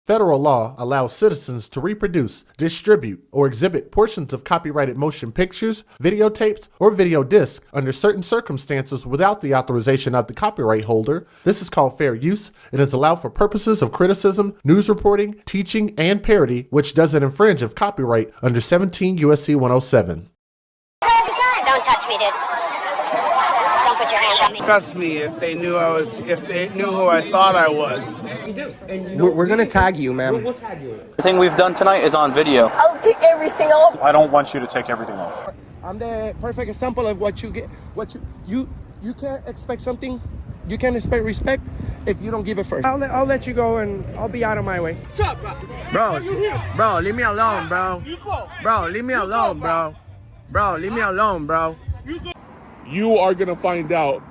Federal law allows citizens to reproduce, distribute, or exhibit portions of copyrighted motion pictures, videotapes, or video discs under certain circumstances without the authorization of the copyright holder. This is called fair use. It is allowed for purposes of criticism, news reporting, teaching, and parody, which doesn't infringe of copyright under 17 U.S.C. 107. Don't touch me, dude. Don't put your hands on me. Trust me, if they knew who I thought I was. We're gonna tag you, ma'am. We'll tag you. Everything we've done tonight is on video. I'll take everything off. I don't want you to take everything off. I'm the perfect example of what you get. You can't expect something. You can't expect respect if you don't give it first. I'll let you go and I'll be out of my way. What's up, bro? Bro, leave me alone, bro. Bro, leave me alone, bro. Bro, leave me alone, bro. You are going to find out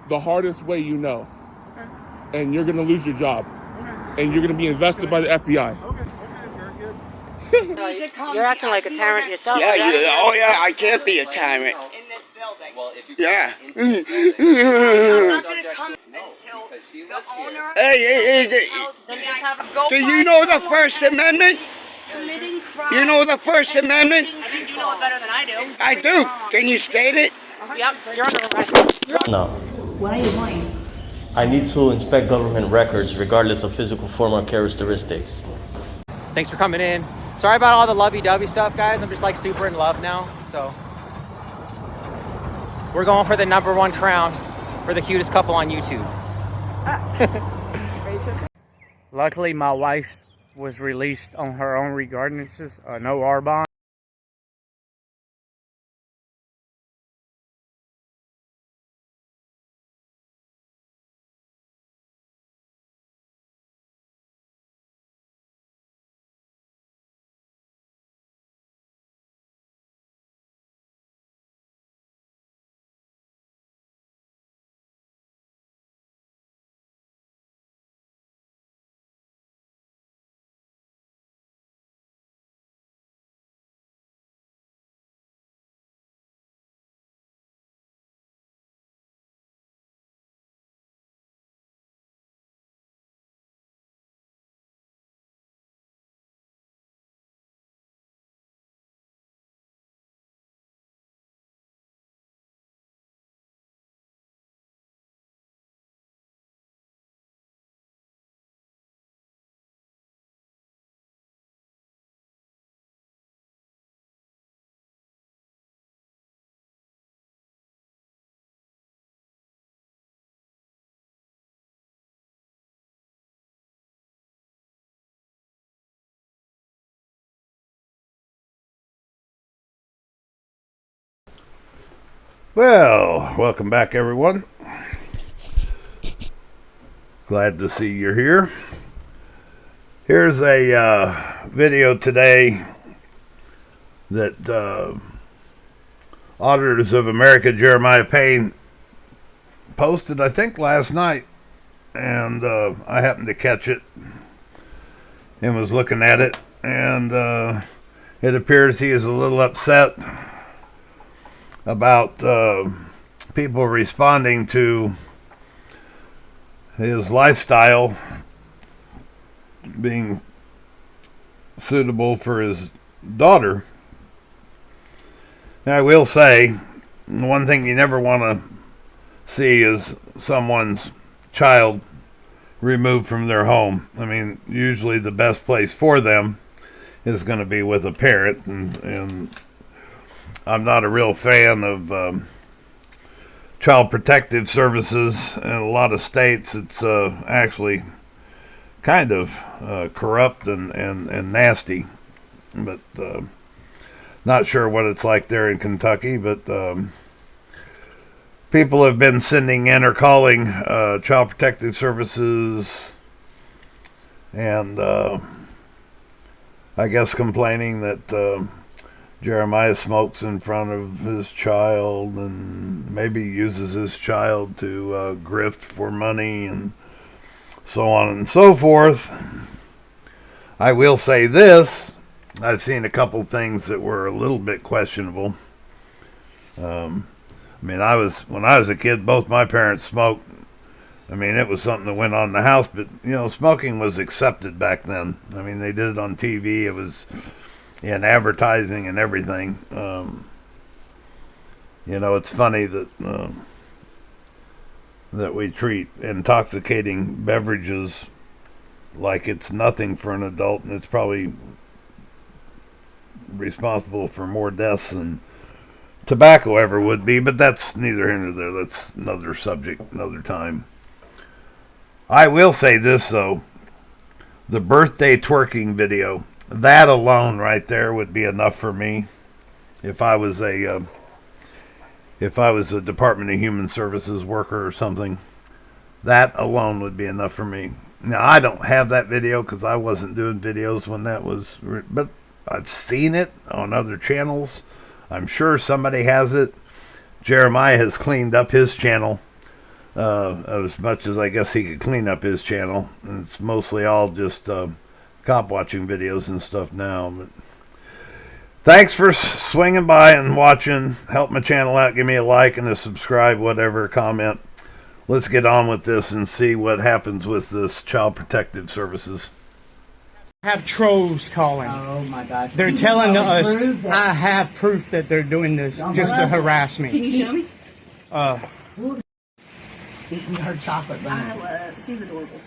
the hardest way you know. Okay. And you're going to lose your job. Okay. And you're going to be invested by the FBI. Okay, very good. You're acting like a tyrant yourself. Yeah, I can't be a tyrant. In this building. Well, if you Yeah. I'm not going to come until the owner... Hey, do you know the First Amendment? Committing crime. You know the First Amendment? I think you know it better than I do. I do. Can you state it? Yep, you're under arrest. No. What are you doing? I need to inspect government records regardless of physical form or characteristics. Thanks for coming in. Sorry about all the lovey-dovey stuff, guys. I'm just like super in love now, so. We're going for the #1 crown for the cutest couple on YouTube. Luckily, my wife was released on her own regardless, no R bond. Well, welcome back, everyone. Glad to see you're here. Here's a video today that Auditors of America Jeremiah Payne posted, I think, last night, and I happened to catch it and was looking at it, and it appears he is a little upset about people responding to his lifestyle being suitable for his daughter. Now, I will say, one thing you never want to see is someone's child removed from their home. I mean, usually the best place for them is going to be with a parent, and I'm not a real fan of child protective services in a lot of states. It's actually kind of corrupt and nasty, but not sure what it's like there in Kentucky. But people have been sending in or calling child protective services, and I guess complaining that Jeremiah smokes in front of his child and maybe uses his child to grift for money and so on and so forth. I will say this: I've seen a couple things that were a little bit questionable. I mean, when I was a kid, both my parents smoked, I mean, it was something that went on in the house, but, you know, smoking was accepted back then. I mean, they did it on TV. It was in advertising and everything. You know, it's funny that that we treat intoxicating beverages like it's nothing for an adult, and it's probably responsible for more deaths than tobacco ever would be, but that's neither here nor there. That's another subject, another time. I will say this, though. The birthday twerking video, that alone right there would be enough for me. If I was a Department of Human Services worker or something, that alone would be enough for me. Now, I don't have that video because I wasn't doing videos when that was, but I've seen it on other channels. I'm sure somebody has it. Jeremiah has cleaned up his channel as much as I guess he could clean up his channel. And it's mostly all just cop watching videos and stuff now. But thanks for swinging by and watching. Help my channel out. Give me a like and a subscribe, whatever, comment. Let's get on with this and see what happens with this Child Protective Services. Have trolls calling. Oh my gosh. They're telling us, I have proof that they're doing this just to harass me. Can you show me? Eating her chocolate bunny. She's adorable.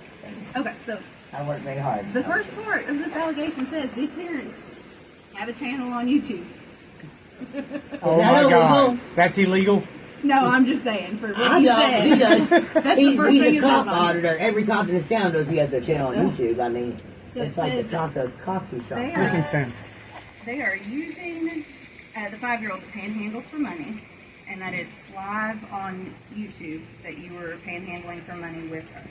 Okay, so I work very hard. the first part of this allegation says these parents have a channel on YouTube. Oh my God. That's illegal? No, I'm just saying for what I he know, said. he does. That's the first He's thing a it cop says on auditor. Every cop in this town knows he has a channel on YouTube. I mean, So it's it like says the taco coffee shop. they are using the 5-year-old to panhandle for money, and that it's live on YouTube that you were panhandling for money with her.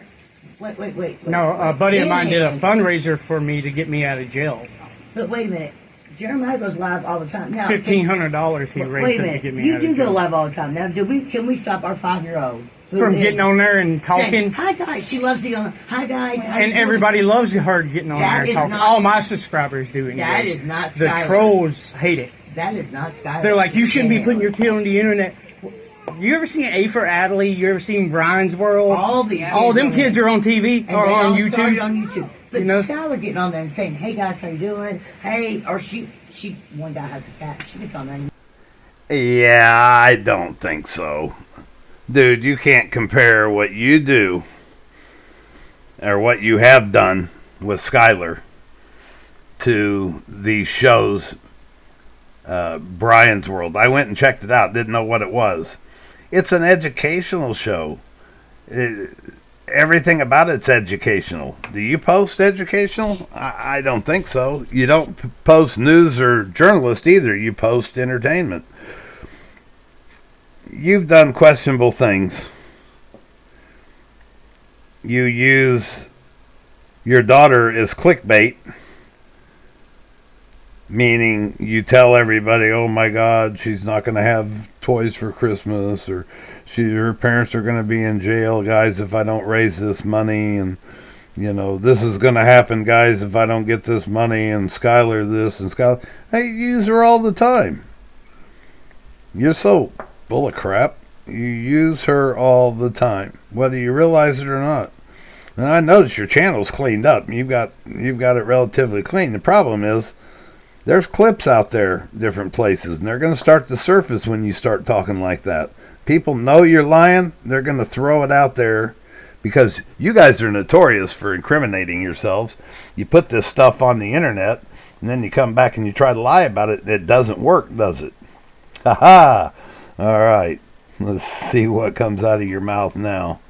Wait. No, a buddy of mine did a fundraiser for me to get me out of jail. But wait a minute. Jeremiah goes live all the time. Now, $1,500 he wait raised a to minute. get me You out do of go jail. live all the time. Now, can we stop our 5-year-old? From getting on there and talking. Saying, hi guys, she loves to go. Hi guys. And everybody loves her getting on there and talking. All my subscribers do. That is not The Skyler. trolls hate it. That is not Skyler. They're like, you shouldn't be putting your kid on the internet. You ever seen A for Adley? You ever seen Brian's World? All them kids are on TV and or they on all YouTube. started on YouTube. But You know? Skyler getting on there and saying, hey guys, how you doing? Hey, or she one guy has a cat. She gets on there. Yeah, I don't think so. Dude, you can't compare what you do or what you have done with Skyler to these shows, Brian's World. I went and checked it out, didn't know what it was. It's an educational show. Everything about it's educational. Do you post educational? I don't think so. You don't post news or journalist either. You post entertainment. You've done questionable things. You use your daughter as clickbait, meaning you tell everybody, oh my God, she's not going to have toys for Christmas, or her parents are going to be in jail, guys, if I don't raise this money, and you know, this is going to happen, guys, if I don't get this money, and Skyler this, and Skyler. I use her all the time. You're so full of crap. You use her all the time, whether you realize it or not. And I notice your channel's cleaned up. You've got it relatively clean. The problem is there's clips out there, different places, and they're going to start to surface when you start talking like that. People know you're lying. They're going to throw it out there because you guys are notorious for incriminating yourselves. You put this stuff on the internet, and then you come back and you try to lie about it. It doesn't work, does it? Ha ha! All right, let's see what comes out of your mouth now.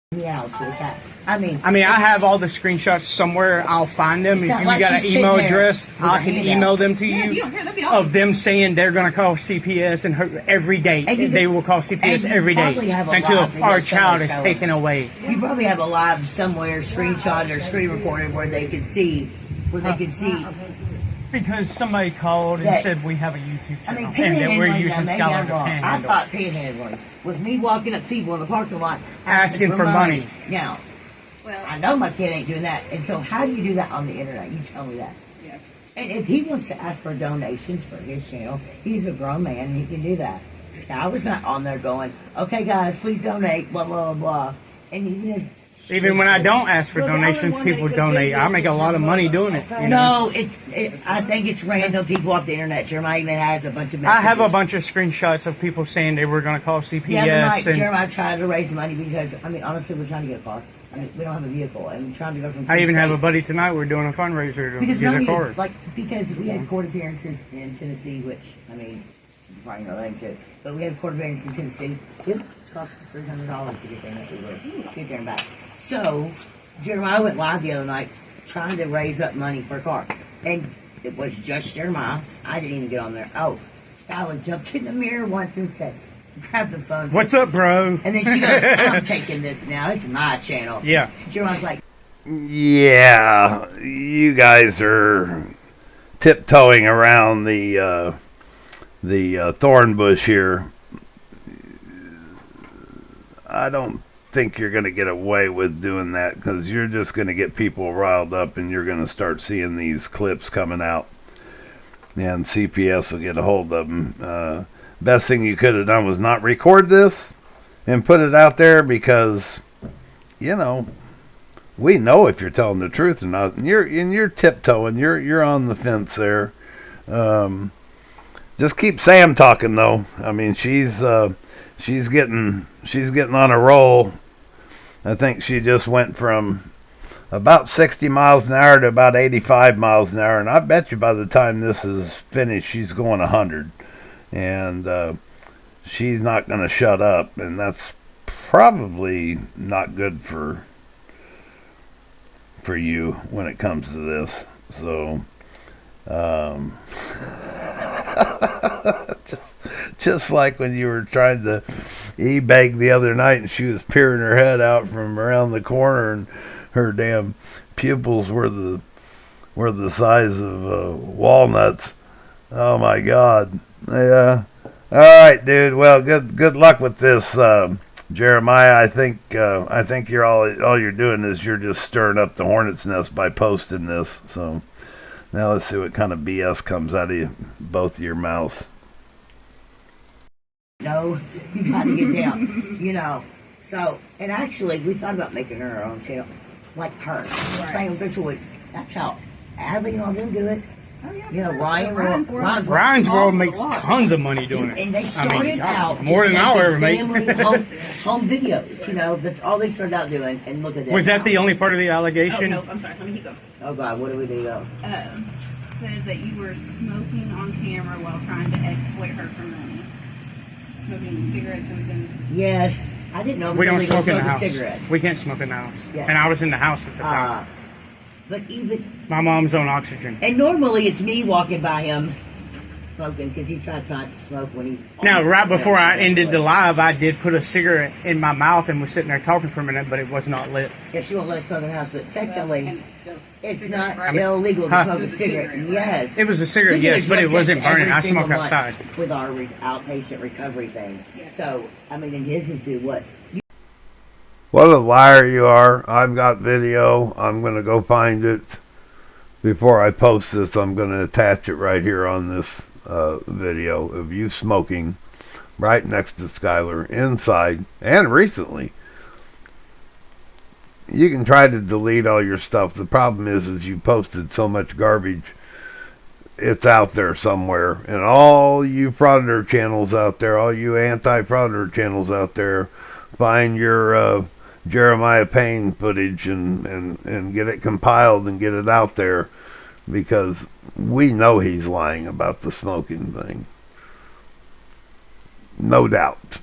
Yeah, I mean, I have all the screenshots somewhere. I'll find them. If you got an email address, I can email them to you of them saying they're going to call CPS and every day. They will call CPS every day until our child is taken away. You probably have a live somewhere, screenshot or screen recorded where they can see, Because somebody called and said we have a YouTube channel and that we're using Skyler to panhandle. I thought panhandling was me walking up people in the parking lot asking for money. Now, I know my kid ain't doing that. And so how do you do that on the internet? You tell me that. Yeah. And if he wants to ask for donations for his channel, he's a grown man and he can do that. Skyler's not on there going, okay guys, please donate, blah, blah, blah, blah. And even when I don't ask for donations, people donate. I make a lot of money doing it. You know? No, I think it's random people off the internet. Jeremiah even has a bunch of messages. I have a bunch of screenshots of people saying they were going to call CPS. Yeah, Jeremiah tried to raise money because, I mean, honestly, we're trying to get a car. I mean, we don't have a vehicle, and we're trying to go from. I even have a buddy tonight. We're doing a fundraiser to get a car. Because we had court appearances in Tennessee, which, I mean, you probably know that too. But we had court appearances in Tennessee. It cost us $300 to get there, get there and back. So, Jeremiah went live the other night trying to raise up money for a car. And it was just Jeremiah. I didn't even get on there. Oh, Skyler jumped in the mirror once and said, grab the phone. What's up, bro? And then she goes, I'm taking this now. It's my channel. Yeah. Jeremiah's like, yeah, you guys are tiptoeing around the thorn bush here. I don't think you're going to get away with doing that because you're just going to get people riled up and you're going to start seeing these clips coming out and CPS will get a hold of them. Best thing you could have done was not record this and put it out there because, you know, we know if you're telling the truth or not. And you're tiptoeing. You're on the fence there. Just keep Sam talking though. I mean, she's getting on a roll. I think she just went from about 60 miles an hour to about 85 miles an hour, and I bet you by the time this is finished, she's going 100, and she's not going to shut up, and that's probably not good for you when it comes to this. So, just like when you were trying to e-bag the other night and she was peering her head out from around the corner and her damn pupils were the size of walnuts. Oh my God. Yeah. All right, dude. Well, good luck with this, Jeremiah. I think you're all you're doing is you're just stirring up the hornet's nest by posting this. So now let's see what kind of BS comes out of both of your mouths. No, you got to get down, you know. So, and actually, we thought about making her our own channel, like her, playing with her toys. That's how Adley and all them do it. Oh, yeah, You know, Ryan's Ryan's World makes tons of money doing it. And they started out more than I'll ever make. home videos, you know. That's all they started out doing. And look at that. Was that the only part of the allegation? Oh, no, I'm sorry. Let me keep going. Oh God, what do we do though? Said that you were smoking on camera while trying to exploit her for money. Smoking cigarettes and Yes, I didn't know. We don't smoke in the house. Cigarettes. We can't smoke in the house. Yeah. And I was in the house at the time. But even my mom's on oxygen. And normally it's me walking by him smoking because he tries not to smoke when he. Now, right before I ended the live, I did put a cigarette in my mouth and was sitting there talking for a minute, but it was not lit. Yeah, she won't let us smoke in the house. But secondly, it's not illegal to smoke a cigarette. Yes. It was a cigarette, yes, but it wasn't burning. I smoked outside. With our outpatient recovery thing. So, I mean, and his is do what? What a liar you are. I've got video. I'm going to go find it. Before I post this, I'm going to attach it right here on this video of you smoking right next to Skyler inside and recently. You can try to delete all your stuff. The problem is you posted so much garbage. It's out there somewhere. And all you Frauditor channels out there, all you anti-Frauditor channels out there, find your Jeremiah Payne footage and get it compiled and get it out there, because we know he's lying about the smoking thing. No doubt.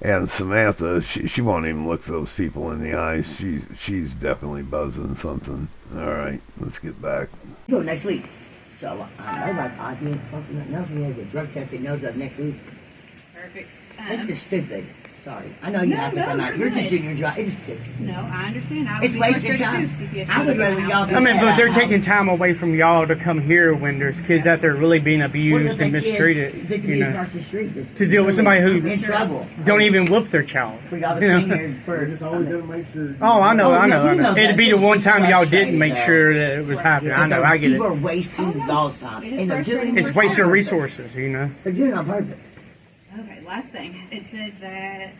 And Samantha, she won't even look those people in the eyes. She's definitely buzzing something. All right, let's get back. Go next week. So I know I think something else. He has a drug test he knows of next week. Perfect. This is stupid. Sorry. I know you have to come out. You're just doing your job. It's just, No, I understand. I would it's be wasting frustrated time. too, CPS I would rather y'all do I mean, that. but they're taking time away from y'all to come here when there's kids out there really being abused and mistreated, They could you be know, across the street. Just to deal with somebody who in trouble. don't even whoop their child. For y'all to You come know? here for. Oh, I know. that. It'd be the one time y'all didn't make Frustrating, sure that it was happening. I know, I get People it. are wasting y'all's time. And they're doing It's it wasting on purpose. resources, you know. They're doing it on purpose. Okay, last thing. It said that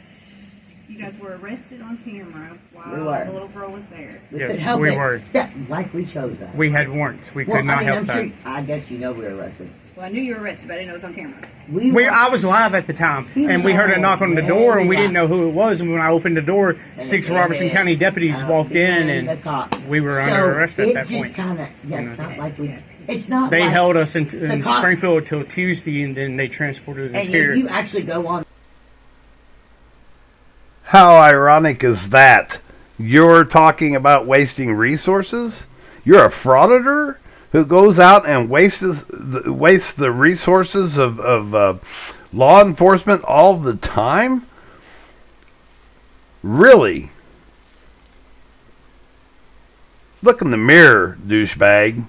you guys were arrested on camera while We were. the little girl was there. We Yes, could help we it. were. Yeah, like we chose that. We had warrants. We Well, could not I mean, help I'm that. sure, I guess you know we were arrested. Well, I knew you were arrested, but I didn't know it was on camera. I was live at the time, He and was we heard a all knock on the very door, and we didn't live. know who it was. And when I opened the door, And 6 it- Robertson and County deputies walked in, and the and cops. we were under So arrest at it that just point. kinda, yeah, You it's know. not like we, it's not They like, held us in cops- Springfield till Tuesday, and then they transported us and here. if you actually go on. How ironic is that? You're talking about wasting resources? You're a frauditor who goes out and wastes the resources of law enforcement all the time? Really? Look in the mirror, douchebag.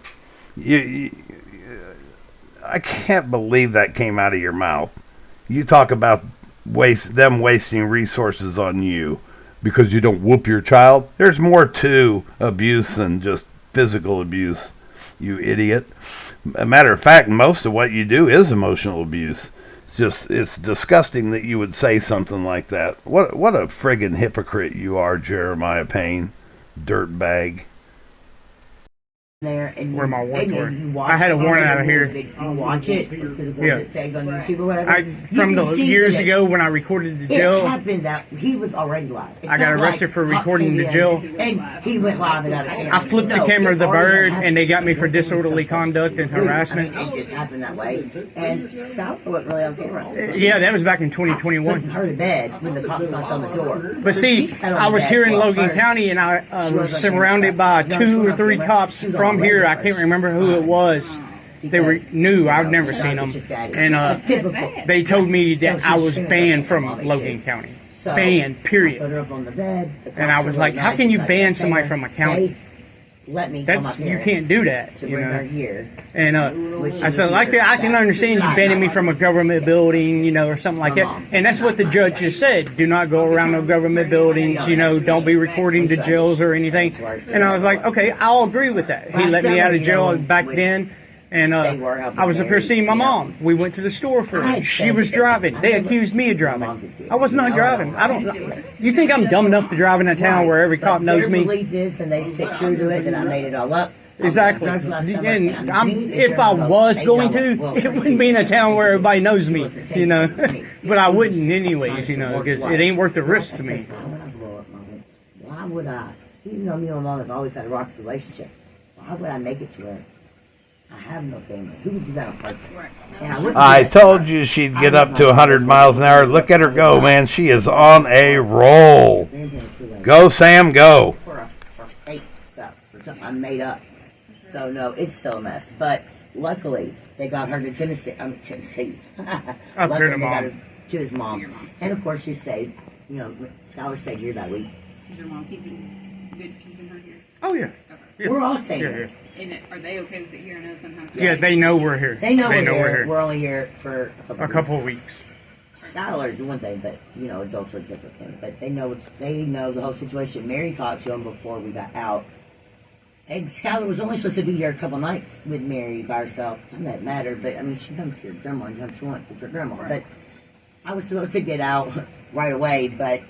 I can't believe that came out of your mouth. You talk about wasting resources on you because you don't whoop your child. There's more to abuse than just physical abuse, you idiot. A matter of fact, most of what you do is emotional abuse. It's disgusting that you would say something like that. What a friggin' hypocrite you are, Jeremiah Payne, dirtbag. There and Where my warrants and were. you watch I had a warrant out of here. You watch it because of what Yeah. it says on YouTube or whatever. I You from can the see years that ago when I recorded the it jail. happened that he was already live. It's I got not arrested like for cops recording came the in jail. and he went live and got it. I flipped the camera of the bird, and they got me for disorderly conduct and harassment. It just happened that way. And Skyler wasn't really on camera. Yeah, that was back in Putting 2021. her to bed when the cops knocked on the door. But see, She sat on I the was bed here in well Logan first. County, and I She was was on surrounded camera. by No, she 2 was or on 3 camera. cops She was from on here. radio I can't first. remember who it was. They were new. I've never seen them, and they told me that I was banned from Logan County. Banned, Put period. her up on the bed. And I was like, how can you ban somebody from a county? Let me come up That's here you can't do that, to you bring her know. here. And I said, like, I can understand you banning me from a government building, you know, or something like that. And that's what the judge just said. Do not go around no government buildings, you know, don't be recording the jails or anything. And I was like, okay, I'll agree with that. He let me out of jail back then. And I was up here seeing my mom. We went to the store for her. She was driving. They accused me of driving. I was not driving. I don't. You think I'm dumb enough to drive in a town where every cop knows me? Their belief is, and they stick true to it, that I made it all up. Exactly. And if I was going to, it wouldn't be in a town where everybody knows me, you know. But I wouldn't anyways, you know, because it ain't worth the risk to me. Why would I blow up, Mom? Why would I? Even though me and Mom have always had a rocky relationship, why would I make it to her? I have no family. Who would do that on purpose? And I wouldn't do I that. told you she'd get up to 100 miles an hour. Look at her go, man. She is on a roll. Go, Sam, go. For fake stuff, for something I made up. So no, it's still a mess. But luckily, they got her to Tennessee. Tennessee. Up Luckily, here to they got mom. her to his mom. And of course, she stayed. You know, Skyler stayed here that week. Is your mom keeping her here? Oh, yeah. Yeah. We're all staying Yeah, here. yeah. And are they okay with it here? I know sometimes. Yeah, they know we're here. They know, we're we're here. here. We're only here for A couple of weeks. Skyler is one thing, but you know, adults are a different thing. But they know the whole situation. Mary talked to him before we got out. And Skyler was only supposed to be here a couple nights with Mary by herself. Doesn't that matter? But I mean, she comes to your grandma anytime she wants. It's her grandma. But I was supposed to get out right away, but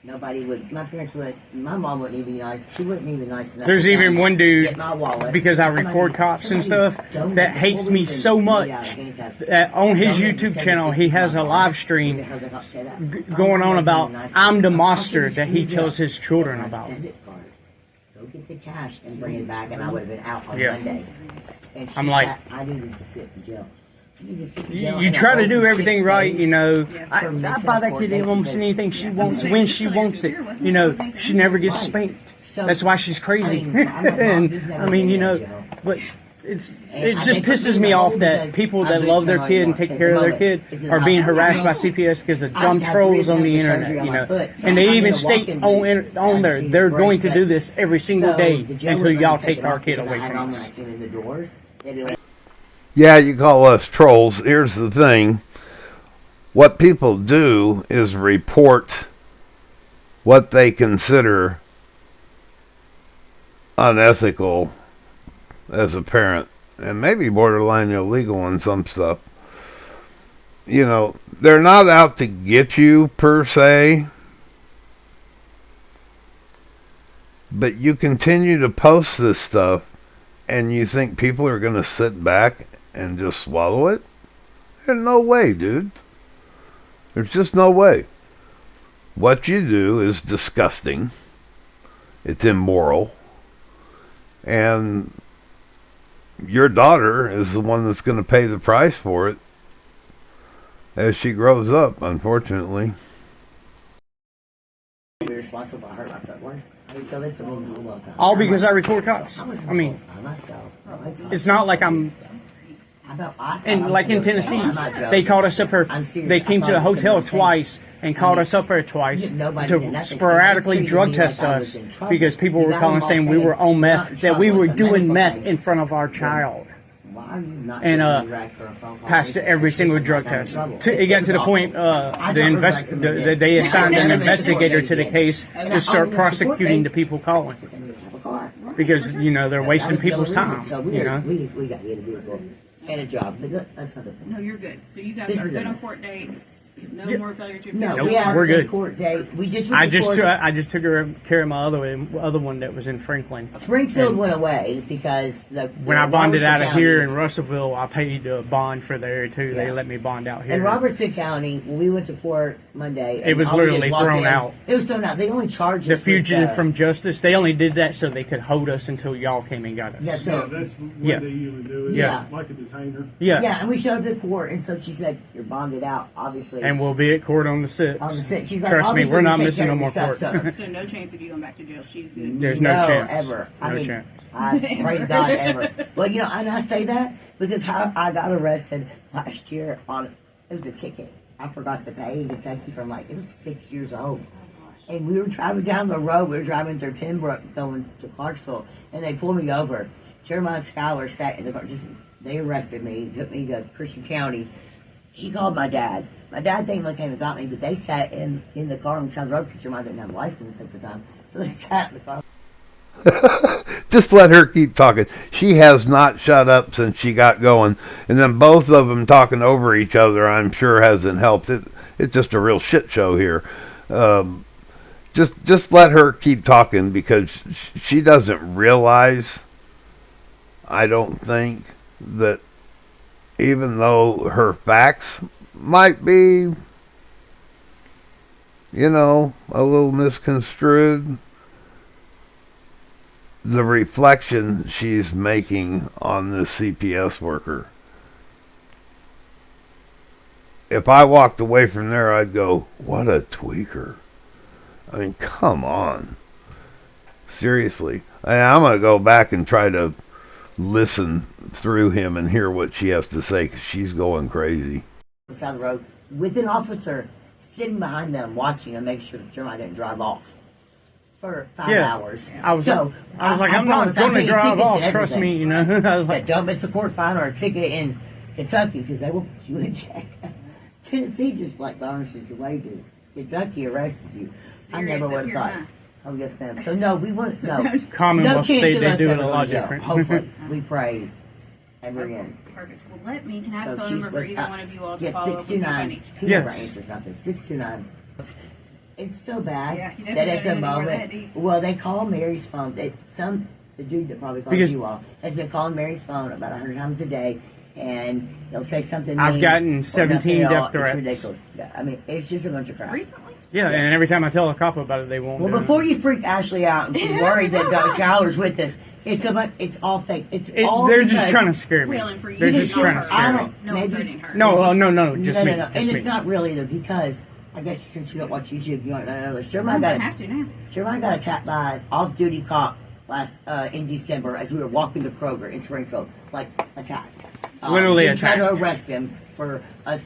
nobody would. My parents would. My mom wouldn't even be nice. She wouldn't even be nice enough. There's to even come one dude, get my wallet. because I record cops and stuff, that hates me so much that on his YouTube channel he has a live stream going on about I'm the monster that he tells his children about. Go get the cash and bring it back, and I would have been out on Yeah. Monday. And I'm like, I needed to sit in jail. you try to do everything right, you know. I buy that kid almost anything she wants when she wants it. You know, she never gets spanked. That's why she's crazy. And I mean, you know, but it just pisses me off that people that love their kid and take care of their kid are being harassed by CPS because of dumb trolls on the internet, you know. And they even state on there they're going to do this every single day until y'all take our kid away from us. Yeah, you call us trolls. Here's the thing. What people do is report what they consider unethical as a parent, and maybe borderline illegal on some stuff. You know, they're not out to get you per se, but you continue to post this stuff and you think people are going to sit back and just swallow it? There's no way, dude. There's just no way. What you do is disgusting. It's immoral. And your daughter is the one that's going to pay the price for it as she grows up, unfortunately. All because I record cops. I mean, it's not like I'm... And like in Tennessee, they called us up there. They came to the hotel twice and called us up there twice to sporadically drug test us because people were calling saying we were on meth, that we were doing meth in front of our child. And passed every single drug test. It got to the point that they assigned an investigator to the case to start prosecuting the people calling because, you know, they're wasting people's time. You know. We got you and a job. That's not the thing. No, you're good. So you guys are good on court dates. No more failure to appeal. No, we're good. Court date. We just I just took care of my other one that was in Franklin. Springfield went away because when I bonded out of here in Russellville, I paid a bond for there too. Yeah. They let me bond out here. In Robertson County, when we went to court Monday, it was literally thrown out. It was thrown out. They only charged the fugitive from justice. They only did that so they could hold us until y'all came and got us. Yeah, so, that's what they usually do. Yeah, like a detainer. Yeah, yeah, and we showed up to court, and so she said, "You're bonded out, obviously." And we'll be at court on the 6th. On the 6th. She's like, trust me, we're not missing no more court. So no chance of you going back to jail. She's good. There's no chance. Ever. No chance. I pray to God ever. Well, you know, and I say that because I got arrested last year it was a ticket I forgot to pay in Kentucky from it was 6 years old. And we were driving down the road. We were driving through Pembroke going to Clarksville, and they pulled me over. Jeremiah and Skyler sat in the car. They arrested me, took me to Christian County. He called my dad. My dad came and got me, but they sat in the car on South Road because Jeremiah didn't have a license at the time. So they sat in the car. Just let her keep talking. She has not shut up since she got going. And then both of them talking over each other, I'm sure, hasn't helped. It's just a real shit show here. Just let her keep talking because she doesn't realize, I don't think, that even though her facts might be, you know, a little misconstrued, the reflection she's making on this CPS worker. If I walked away from there, I'd go, what a tweaker. I mean, come on. Seriously. I'm going to go back and try to listen through him and hear what she has to say because she's going crazy. Down the road with an officer sitting behind them watching and make sure that Jeremiah didn't drive off for 5 hours. I was like, I'm not going to drive off. Trust me, you know. I was like, don't miss a court fine or a ticket in Kentucky because they will put you in jail. Tennessee just like garnishes your wages. Kentucky arrested you. I never would have thought. Oh yes, ma'am. So no, we want no. Commonwealth state, they do it a lot different. Hopefully, we pray every end. Perfect. Well, can I have a phone number for either one of you all to follow up with 629. Yes. 629. It's so bad Yeah, that at the moment, well, they call Mary's phone. The dude that probably called you all has been calling Mary's phone about 100 times a day, and they'll say something. I've gotten 17 death threats. It's ridiculous. I mean, it's just a bunch of crap. Recently? Yeah, and every time I tell a cop about it, they won't. Well, before you freak Ashley out and she's worried that Skyler's with us, it's all fake. They're just trying to scare me. They're just trying to scare me. No, just me. No. And it's not really though, because I guess since you don't watch YouTube, you don't know this. Jeremiah got attacked by an off-duty cop in December as we were walking to Kroger in Springfield, like attacked. Literally they tried to attacked. arrest them for us.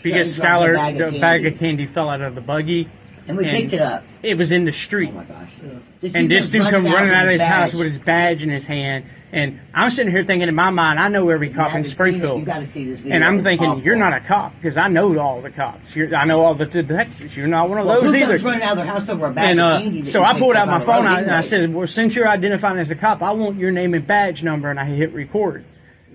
Because Skyler, the bag of candy fell out of the buggy. And we picked it up. It was in the street. Oh my gosh. And this dude come running out of his house with his badge in his hand. And I'm sitting here thinking in my mind, I know every cop in Springfield. You got to see this video. And I'm It's thinking, awful. you're not a cop, because I know all the cops. I know all the detectives. You're not one of those who either. comes running out of their house over a bag of candy that so you I picked pulled up out my on the phone road and I anyways? said, well, since you're identifying as a cop, I want your name and badge number. And I hit record.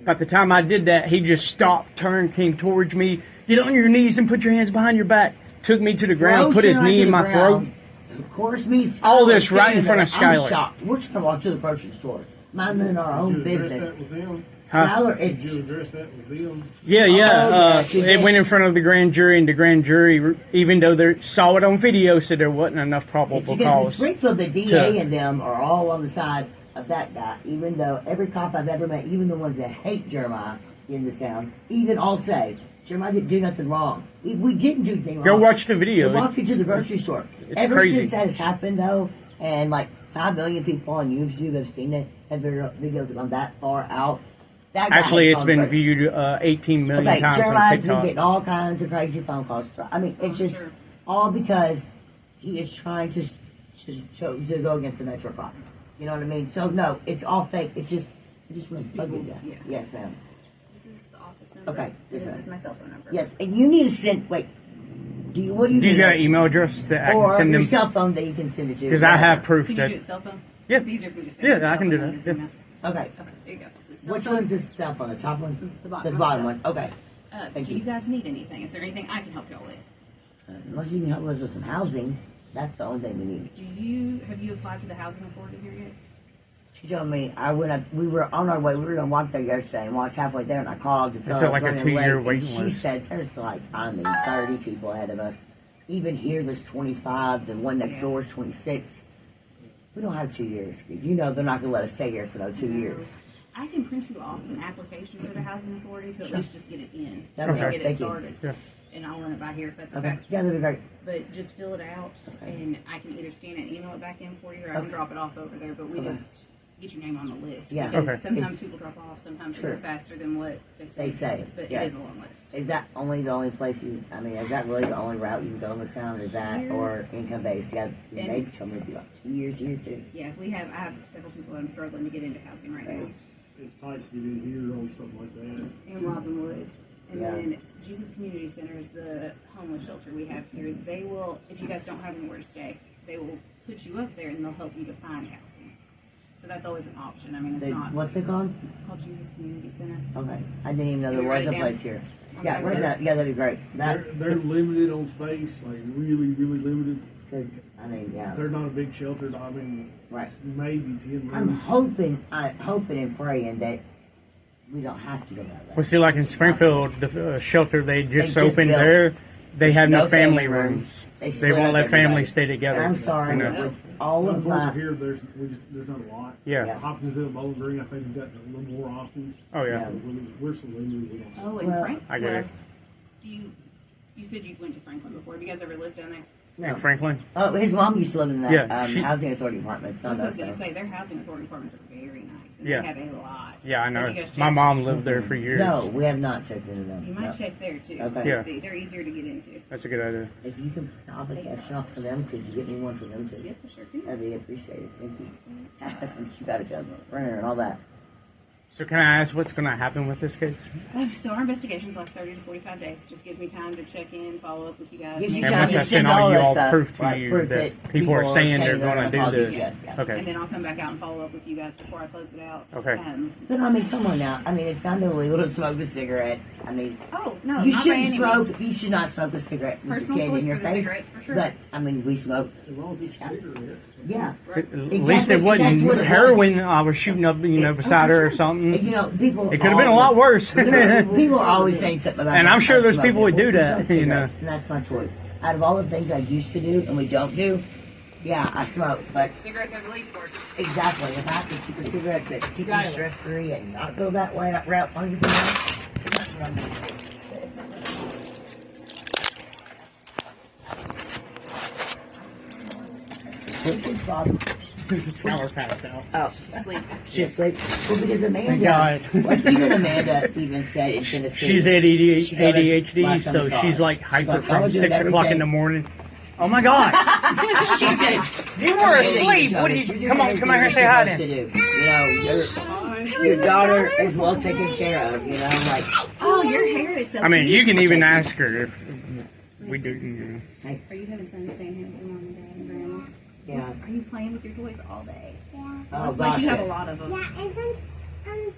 By the time I did that, he just stopped, turned, came towards me. Get on your knees and put your hands behind your back. Took me to the ground, put his Right knee to in the my throat. ground. Of course, me. All this Skyler right in front of standing there. Skyler. I'm shocked. We're trying to walk to the grocery store, minding our own Did you address business. that with them? Skyler, Did it's you address that with them? Yeah. yeah, she It did. went in front of the grand jury, and the grand jury, even though they saw it on video, said there wasn't enough probable because in cause. Springfield, the DA and them are all on the side of that guy. Even though every cop I've ever met, even the ones that hate Jeremiah in the town, even all say Jeremiah didn't do nothing wrong. We didn't do anything wrong. Go watch the video. We're walking to the grocery store. It's Ever crazy. since that has happened, though, and like 5 million people on YouTube have seen it, have videos have gone that far out. That guy Actually, has it's gone been crazy. viewed 18 million Okay, times on Jeremiah's been TikTok. getting all kinds of crazy phone calls. I mean, it's just all because he is trying to go against the Metro Cop. You know what I mean? So no, it's all fake. It just runs ugly. Yeah. Yes, ma'am. This is the office number. Okay. This Yes, is my cell phone number. Yes, and you need to send. Wait, what do you Do you need? got an email address that I or can send your them? cell phone that you can send it to? Because I have proof Can that. you do it cell phone? Yeah. It's easier for me to send. Yeah, it I can cell do phone that, than yeah. email. Okay. Okay, there you go. So cell Which phone- one's this cell phone? The top one? The bottom. The bottom one. Okay. Thank Do you. you guys need anything? Is there anything I can help y'all with? Unless you can help us with some housing, that's the only thing we need. Have you applied to the housing authority here yet? She told me we were on our way. We were gonna walk there yesterday and walked halfway there, and I called to tell It's her I like was a running 2-year late, waiting and she list. said there's like 30 people ahead of us. Even here, there's 25. The one next door is 26. We don't have 2 years. You know they're not gonna let us stay here for no 2 years. I can print you off an application for the housing authority to at least just get it in. That'd be and great. get Thank it you. started. Yeah. And I'll run it by here if that's Okay. okay. Yeah, that'd be great. But just fill it out, and I can either scan it and email it back in for you, or I can Okay. drop it off over there. But we Okay. just get your name on the list. Yeah. Because Okay. sometimes people drop off, sometimes Sure. it's faster than what They say. But Yeah. it is a long list. Is that the only place you? I mean, is that really the only route you can go in this town? Is that Here. or income based? Yeah, And- they told me it'd be like 2 years here too. Yeah, I have several people that I'm struggling to get into housing right now. It's tight to get in here on something like that. In Robinwood. And Yeah. then Jesus Community Center is the homeless shelter we have here. They will, if you guys don't have anywhere to stay, they will put you up there and they'll help you to find housing. So that's always an option. I mean, it's not. What's it called? It's called Jesus Community Center. Okay, I didn't even know Can there you was write a it down? place here. On Yeah, that where's list? that? Yeah, that'd be great. They're limited on space, like really, really limited. Cause, I mean, yeah. They're not a big shelter. I mean, Right. maybe 10 I'm rooms. hoping and praying that we don't have to go that way. Well, see, like in Springfield, the shelter they just just opened built. there, they have no No family family rooms. rooms. They They split won't up let families everybody. stay together. And I'm sorry, you but know. with all of my Unfortunately, here there's not a lot. Yeah. Hopkinsville, Bowling Green, I think we've got a little more options. Oh, yeah. We're so limited. We don't have. Oh, and Well, Franklin. I get it. You said you went to Franklin before. Have you guys ever lived down there? In Franklin? Oh, his mom used to live in that Yeah, housing authority apartment. I was going to say, their housing authority apartments are very nice. And Yeah. they have a lot. Yeah, I know. Have you guys My checked? mom lived there for years. No, we have not checked into them. You might No. check there too. Okay. Yeah. See, they're easier to get into. That's a good idea. If you can put an application off for them, could you get me one for them too? Yep, I sure can. That'd be appreciated. Thank you. Since you got a gun printer and all that. So can I ask what's going to happen with this case? So our investigation's like 30 to 45 days. Just gives me time to check in, follow up with you guys. Gives you make And time once to I send send all you that all stuff, proof to right, you proof that people are saying they're going to do gonna this. yes, yeah. Okay. And then I'll come back out and follow up with you guys before I close it out. Okay. But I mean, come on now. I mean, it's not illegal to smoke a cigarette. I mean, Oh, no, you not by shouldn't any smoke. means. You should not smoke a cigarette with Personal your kid choice in your for the face. cigarettes, for sure. But I mean, we smoke. As long as it's cigarettes. Yeah. At least Exactly, it that's what wasn't it was. heroin I was shooting up, beside her or And, something. you know, people. It could have been a lot worse. People are always saying something about. And I'm sure there's smoking. people who do We that, smoke you know. cigarettes, and that's my choice. Out of all the things I used to do and we don't do, yeah, I smoke. But Cigarettes are the least worst. exactly, if I could keep a cigarette to keep me Got it. stress free and not go that way route on everything else, that's what I'm gonna do. Wicked Father, Skyler passed out. Oh, she's asleep. Well, because Amanda, God. well, even Amanda even said in Tennessee. She's ADHD, so she's like hyper from 6 o'clock in the morning. Oh my God! She said, "You were asleep. What did you? Come on here and say hi then." You know, your daughter is well taken care of. You know, like. Oh, your hair is so. I mean, you can even ask her if we do. You know. Are you having fun staying here with your mom and dad and grandma? Yeah. Are you playing with your toys all day? Yeah. Oh, It's like you have a lot of them. Yeah, and then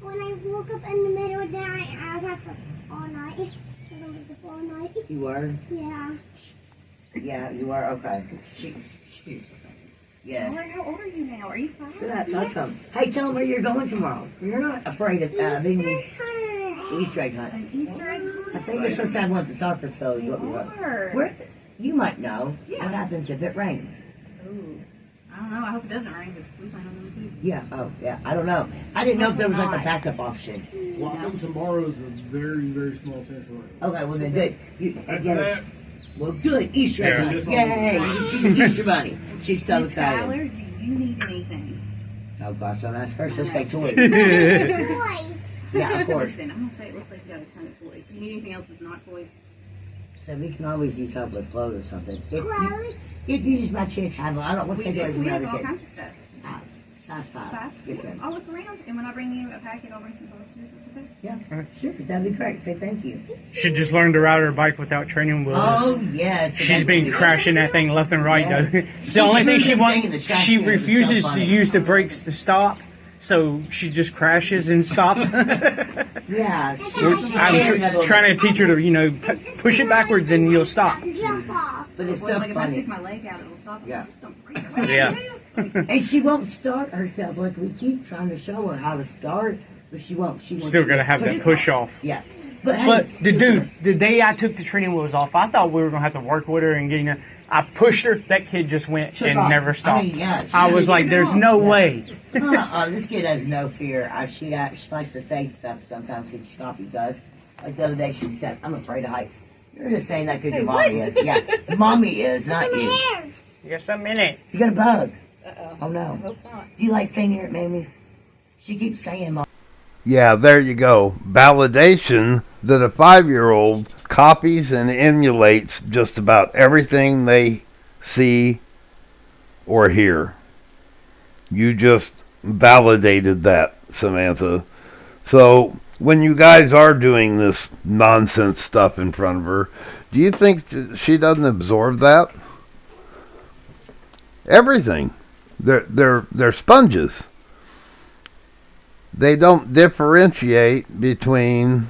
when I woke up in the middle of the night, I was up all night. I was up all night. You were. Yeah. Yeah, you are. Okay. Yes. Skyler, how old are you now? Are you 5? So that's awesome. Hey, tell them where you're going tomorrow. You're not afraid of being Easter egg hunt. An Easter egg hunt? I think we're supposed to have one at the soccer field. Is what we want. Where? You might know. What happens if it rains? Ooh. I don't know. I hope it doesn't rain because we plan on them too. Yeah. Oh, yeah. I don't know. I didn't know if there was like a backup option. Well, I think tomorrow's a very, very small chance of rain. Okay. Well, then good. After that, well, good. Easter egg hunt. Yay! You can see the Easter bunny. She's so Miss excited. Skyler, do you need anything? Oh gosh, don't ask her. She'll say toys. Toys. Yeah, of course. Listen, I'm gonna say it looks like you got a ton of toys. Do you need anything else that's not toys? So we can always use help with clothes or something. Clothes. If you use my chance handle, I don't want to We take away do. from We the have other all kids. kinds of stuff. Size 5. Yes, ma'am. I'll look around, and when I bring you a packet, I'll bring some toys too. That's okay. Yeah, sure. That'd be great. Say thank you. She just learned to ride her bike without training wheels. Oh, yes. She's been crashing that thing left and right. Yeah. The only thing she thing in wants, the trash she can is refuses so to funny. use the brakes to stop, so she just crashes and stops. Yeah. I'm trying to teach her to, push it backwards and you'll stop. Jump off. But it's Well, so like if I funny. stick my leg out, it'll stop. Yeah. It's gonna break her leg. Yeah. And she won't start herself. Like we keep trying to show her how to start, but she won't. She wants Still got to have that push off. Yeah. But, hey, But the day I took the training wheels off, I thought we were gonna have to work with her and getting her. I pushed her. That kid just went Took and off. never stopped. I mean, yeah, I was like, "There's no way." This kid has no fear. She likes to say stuff sometimes. She copies us. Like the other day, she said, "I'm afraid of heights." You're just saying that because your mommy is. Yeah, mommy is, not you. Yes, a minute. You got a bug. Uh-oh. Oh no. Hope not. Do you like staying here at Mamie's? She keeps saying, "Mom." Yeah, there you go. Validation that a 5-year-old copies and emulates just about everything they see or hear. You just validated that, Samantha. So when you guys are doing this nonsense stuff in front of her, do you think she doesn't absorb that? Everything. They're sponges. They don't differentiate between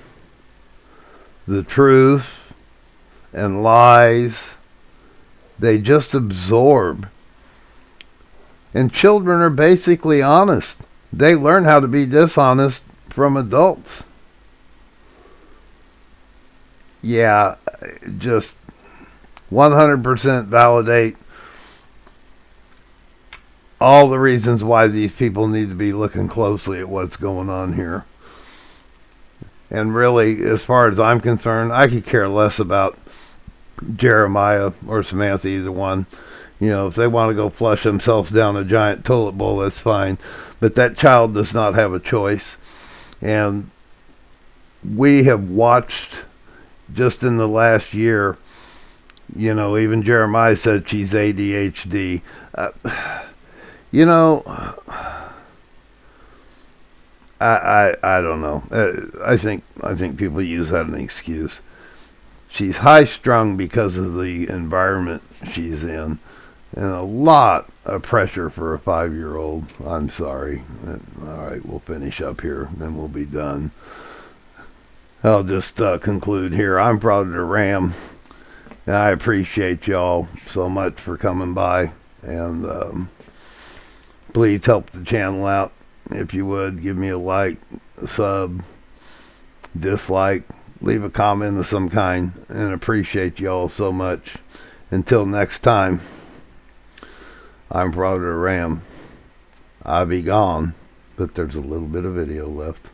the truth and lies. They just absorb. And children are basically honest. They learn how to be dishonest from adults. Yeah, just 100% validate all the reasons why these people need to be looking closely at what's going on here. And really, as far as I'm concerned, I could care less about Jeremiah or Samantha, either one. If they want to go flush themselves down a giant toilet bowl, that's fine. But that child does not have a choice. And we have watched, just in the last year, even Jeremiah said she's ADHD. I don't know. I think people use that as an excuse. She's high strung because of the environment she's in, and a lot of pressure for a 5-year-old. I'm sorry. All right, we'll finish up here, then we'll be done. I'll just conclude here. I'm Frauditor Ram, and I appreciate y'all so much for coming by, and please help the channel out. If you would, give me a like, a sub, dislike, leave a comment of some kind, and appreciate y'all so much. Until next time, I'm Frauditor Ram. I'll be gone, but there's a little bit of video left.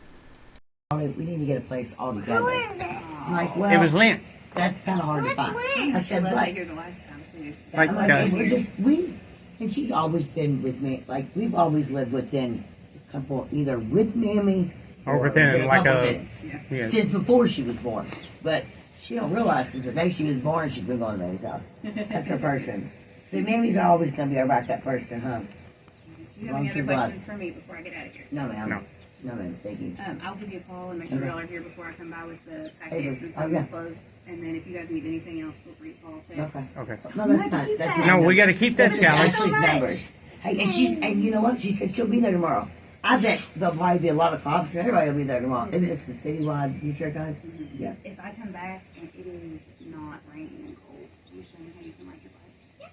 We need to get a place all together. Like, well, It was Lent. that's kind of hard to find. I said, Left but it here the last time too. Like, I'm like, guys. we're just, we And she's always been with me. Like, we've always lived within a couple, either with Mammy Or within, a like, couple a- minutes. yeah. Since before she was born. But she don't realize since the day she was born, she's been going to Mammy's house. That's her person. See, Mammy's always going to be our backup person, huh? Do you have any other questions for me before I get out of here? No, ma'am. No. No, ma'am. Thank you. I'll give you a call and make sure Okay. y'all are here before I come by with the Hey, packets and oh, some of yeah. the clothes. And then if you guys need anything else, feel free to call, text. Okay. Okay. No, that's fine. That's fine. No, we got to keep this, That's Skyler. Ashley's numbers. Hey, and you know what? She said she'll be there tomorrow. I bet there'll probably be a lot of cops and everybody will be there tomorrow. Isn't this the citywide district guys? Yeah. If I come back and it is not raining and cold, you show me how you can ride your bike.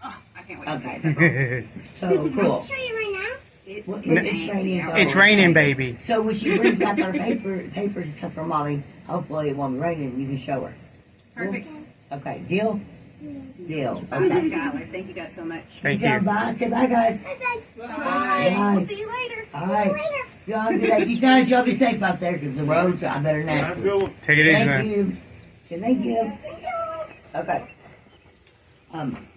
Oh, I can't wait to see it. Okay. So I'll cool. show you right now. Well, No, it's raining. though. It's raining, baby. So when she brings back her papers and stuff for mommy, hopefully it won't be raining. You can show her. Perfect. Okay. Deal. Deal. I'm Okay. Skyler. Thank you guys so much. Thank Tell you. Bye. Say bye, guys. Bye. Bye. We'll see you later. All right. Y'all do that. You guys, y'all be safe out there because the roads are better nasty. Take it easy, Thank man. you. Say thank you. Okay.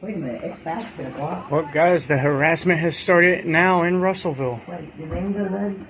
Wait a minute. It's past 10 o'clock. Well, guys, the harassment has started now in Russellville. Wait, did they go to bed?